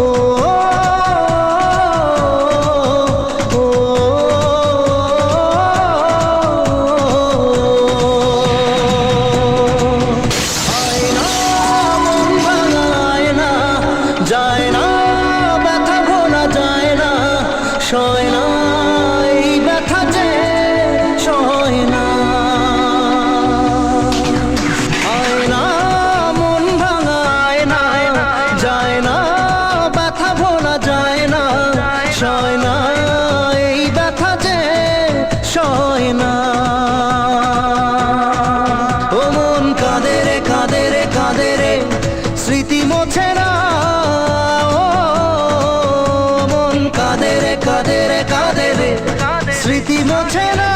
ও যায় না, ব্যথা ভোলা যায় না, সয় না এই ব্যথা যে সয় না। আয় না মন ভাঙায় না, যায় না ব্যথা ভোলা যায় না, সয় না এই ব্যথা যে সয় না। ও মন কাঁদে রে কাঁদে রে কাঁদে রে, স্মৃতি মোছে না। কাঁদে রে কাঁদে রে কাঁদে রে, স্মৃতি মোছে না।